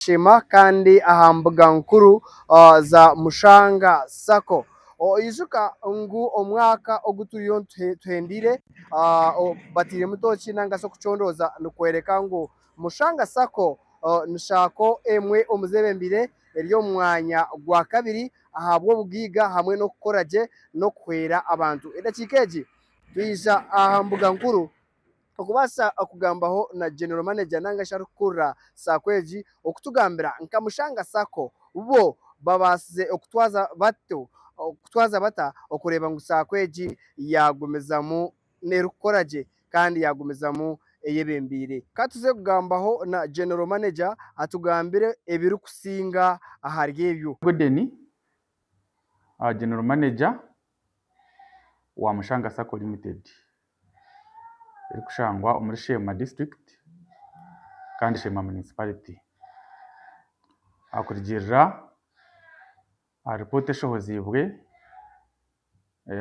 shema kandi ahambuga nkuru za Mushanga Sako ijuka ngu omwaka oguturiyo tuhendire batire mutoki nanga so kucondoza nukwereka ngo Mushanga Sako nishako emwe omuzebembire eriyo mwanya gwa kabiri ahabwo bugiga hamwe no kukoraje no kwera abantu edakikeji twija ahambuga nkuru okubasa okugambaho na general manager nanga sharukura sakweji okutugambira nka Mushanga Sako bo babasize okutwaza bata okureba ngo sakweji yagumezamu nerukoraje kandi yagumezamu eyebembire katuze kugambaho na general manager atugambire ebiru kusinga aharyebyo Godeni general manager wa Mushanga Sako Limited iri kushangwa omuri Shema district kandi Shema municipality akurigirira report eshohozibwe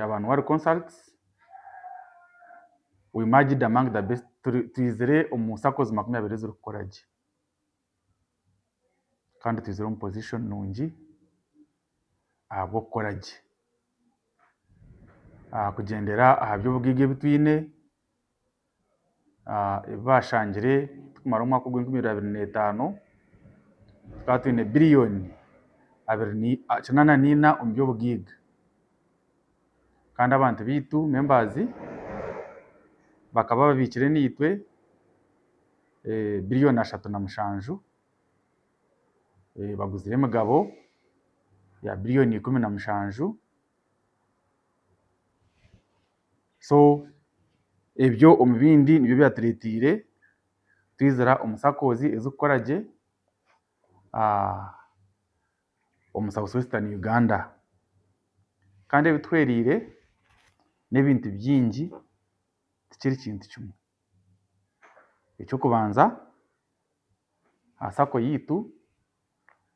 abantu wari consults we merged among the best twizire omusakozi 20 ziri kukoraje kandi twizire mu position nungi abo kukoraje kugendera ahabyo bugige bitwine bashangire tukumara umwaka gw'2025 twatwine billion 2.94 ombyo bugiga kandi abantu bitu members bakaba babikire nitwe billion 3.7 baguzire mugabo ya billion 17 so ebyo omubindi nibyo byaturetire twizira omusakozi ezukoraje South Western Uganda kandi ebitwerire n'ebintu byingi tikiri kintu kimwe ekyo kubanza Sako yitu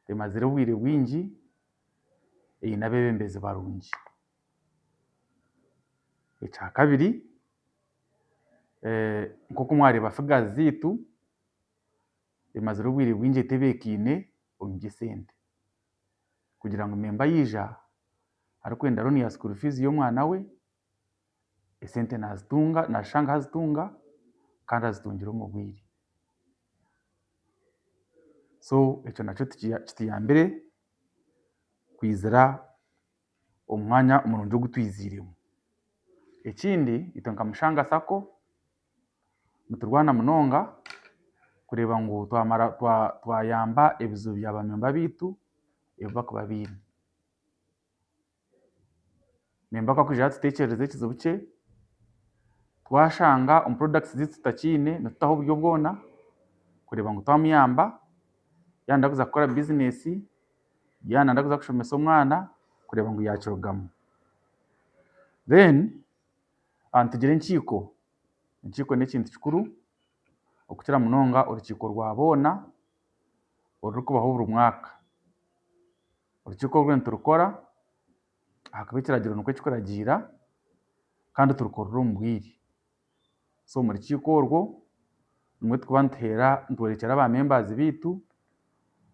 emazire obwire bwingi eyina abebembezi barungi ekya kabiri nk'uko mwareba figures zitu emazire obwire bwingi etebekine omu sente kugira ngo memba yija arikwenda roni ya school fees y'omwana we esente nazitunga nashanga hazitunga kandi azitungira omu bwire so ekyo nakyo kitiyambire kwizira omwanya omurungi ogutwiziremu ekindi ito nka Mushanga Sako muturwana munonga kureba ngo twayamba ebizo by'abamemba bitu ebakuba biri memba kwa kujya tutekereze ekizibu cye twashanga products zitu takine nataho buryo bwona kureba ngo twamuyamba yanda kuza gukora business yanda kuza kushomesa omwana kureba ngo yakirugamo then antugire nkiko n'ekintu kikuru okukira munonga urukiko rwabona orukubaho buri mwaka urukiko rwe nturukora akabikiragiro nuko kikoragira kandi turukorera ombwiri so muri rukiko rwo nimwe tukuba ntwerekera aba members bitu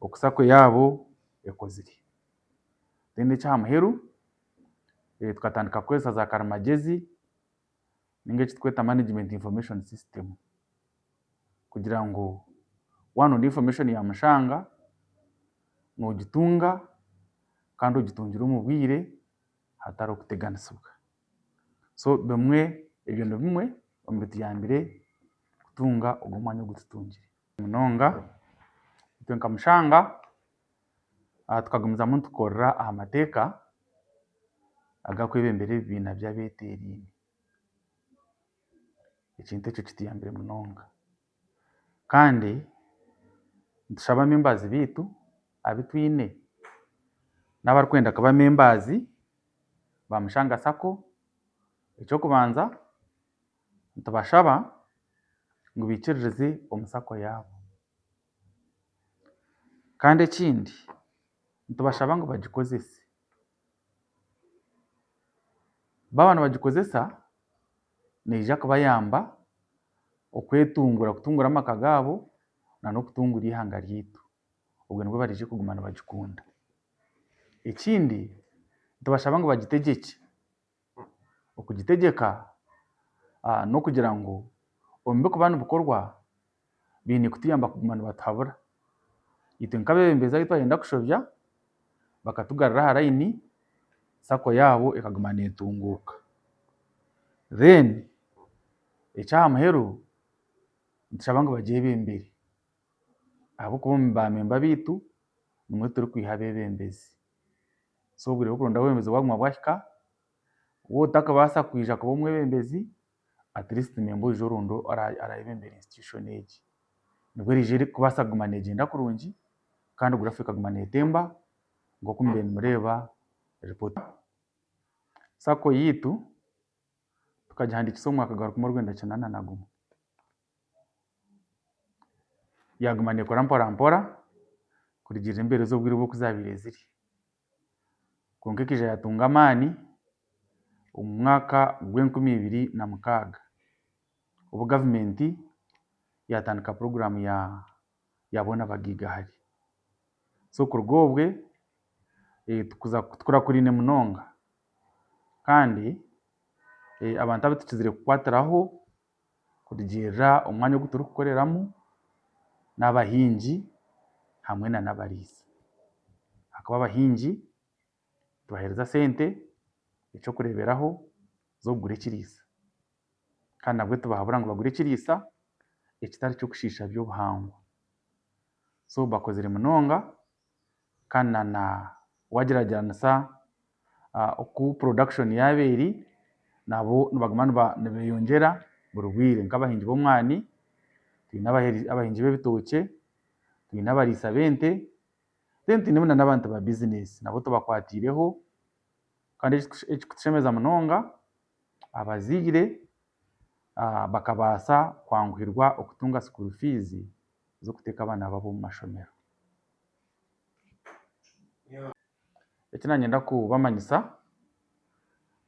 okusako yabo ekozire then ekyamuheru tukatandika kwesa za karamagezi ninge kitweta management information system kugira ngo wano information ya Mushanga nogitunga kandi ogitungira omu bwire hatari okuteganisibwa so bimwe ebyo no bimwe omu bituyambire kutunga ogwo mwanya ogututungire munonga ito nka Mushanga tukagumizamu tukorera aha mateeka agakwebembera ebibiina by'abeteerini ekintu ekyo kituyambire munonga kandi ntushaba members bitu abitwine n'abarikwenda kuba members ba Mushanga Sako ekyo kubanza ntubashaba ngo bikiririze omusako yabo kandi ekindi ntubashaba ngo bagikozese babana bagikozesa neija kubayamba okwetungura kutungura amaka gabo na no kutungura ihanga ryitu ubwo nibwo barije kugumana bagikunda. Ikindi tubashaba ngo bagitegeke, okugitegeka no kugira ngo ombe ku bantu bukorwa bine kutuyamba kugumana batahabura. Itwe nk'abebembezi aho twagenda kushobya bakatugarura ha line sako yabo ikagumana netunguuka. Then ekyaha muheru nitushaba ngu bagyebembere ahabw'okuba omu bamemba biitu nimwe turi kwiha abebembezi. So obwire bw'okuronda obwebembezi bwaguma bwahika, wotakabaasa kwija kuba omwebembezi, at least memba oijo orundi arayebembera institution egi, nibwo eriija kubaasa kuguma negyenda kurungi kandi gurafu ekaguma netemba nk'oku mbiire nimureeba report. Sako yiitu tukagihandiikisa omu mwaka gwa 1991 yaguma nekora mpora mpora kurigirira embeera z'obwire bw'okuzaabire ziri, kwonka ekija yatunga amaani omu mwaka gw'2006 obwo gavumenti yatandika program ya boona bagiigahari. So kuruga obwe tukurakurine munonga kandi abantu abu tukizire kukwatiraho kurigirira omwanya ogu turikukoreramu n'abahingi hamwe n'abariisa. Hakuba abahingi tubaheereza sente ekyokureeberaho z'okugura ekiriisa kandi nabwe tubahabura ngu bagure ekiriisa ekitari ky'okushiisha by'obuhangwa. So bakozire munonga kandi wagiragiranisa oku production yaaba eri nabo nibaguma nibeyongyera buri bwire. Nk'abahingi b'omwani twine abahingi b'ebitookye, twine abariisa b'ente, then twinemu n'abantu ba business nabo tubakwatiireho kandi ekikutushemeza munonga abazaire bakabaasa kwanguhirwa okutunga school fees z'okuteeka abaana baabo omu mashomero. Eki nanyenda kubamanyisa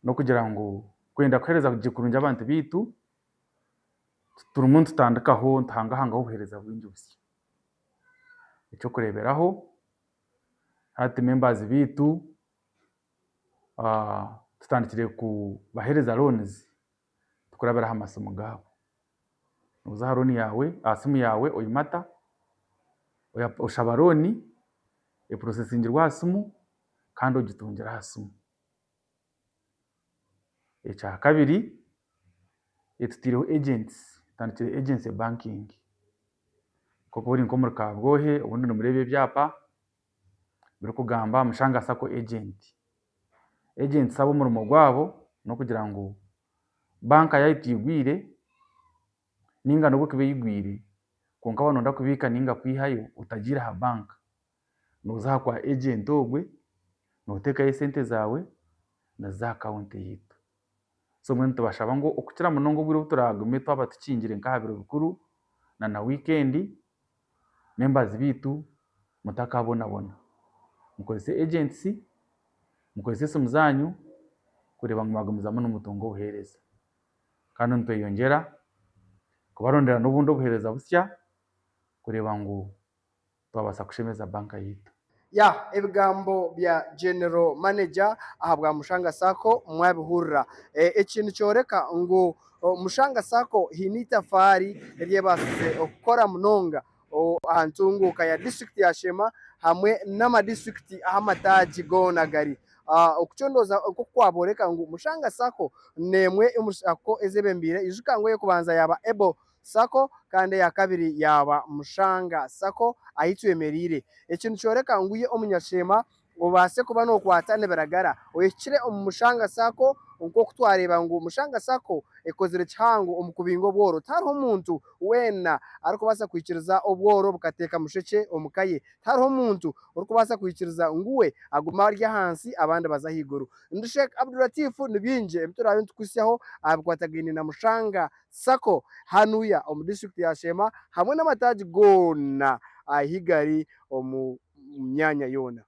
n'okugira ngu kwenda kuheereza gye kurungi abantu biitu turimu nitutandikaho nituhangahangaho obuheereza bwingi busya. Ekyokureeberaho hati members biitu tutandikire kubaheereza loans tukurabira aha masimu gaabo. Noza aha loan yawe aha simu yawe oyimata oshaba loan eprocessingirwe aha simu kandi ogitungira aha simu. Ekyakabiri tutaireho agents, tutandikire agency banking nk'okuba ori nk'omuri Kabwohe obundi nimureeba ebyapa birikugamba Mushanga Sacco agent. Agents abo omurimo gwabo n'okugira ngu banka yaitu igwire ninga nabwe kuba igwire kwonka waaba noyenda kubiika ninga kwihayo otagiire ha banka, nooza kwa agent ogwe nooteekayo esente zaawe naza account yiitu. So mbwenu nitubashaba ngu okukira munonga obwire obu turagume twaba tukingire nk'aha biro bikuru na weekend, members biitu mutakabonabona, mukozese agents, mukozese esimu zaanyu kureeba ngu mwagumizamu nimutunga obuheereza kandi nitweyongyera kubarondera n'obundi obuheereza busya kureeba ngu twabaasa kushemeza banka yiitu. Ebigambo bya General Manager aha bwa Mushanga Sacco mwabihurira. Ekintu kyoreka ngu Mushanga Sacco hiine itafaari eryebaasize okukora munonga aha ntunguuka ya district ya Shema hamwe n'amadistrict ahamataagi goona gari. Okukyondooza okukwaboreka ngu Mushanga Sacco n'emwe omu Sacco ezebembiire ijuka ngu ey'okubanza yaba Able Sacco kandi eya kabiri yaba Mushanga Sacco ahi twemereire. Ekintu kyoreka ngu iye omunyashema obaase kuba nookwata nibiragara oyekire omu Mushanga Sacco nk'oku twareeba ngu Mushanga Sacco ekozire kihango omu kubinga obworo. Tihariho omuntu weena arikubaasa kwikiriza obworo bukateeka mushekye omu kaye. Tihariho omuntu orikubaasa kwikiriza ngu we aguma ari ahansi abandi baza ahaiguru. Ndi Sheikh Abdulatif ni bingi ebi turaabe nitukwitsyaho aha bikwatagaine na Mushanga Sacco hanuya omu district ya Shema hamwe n'amataagi goona ahi gari omu myanya yoona.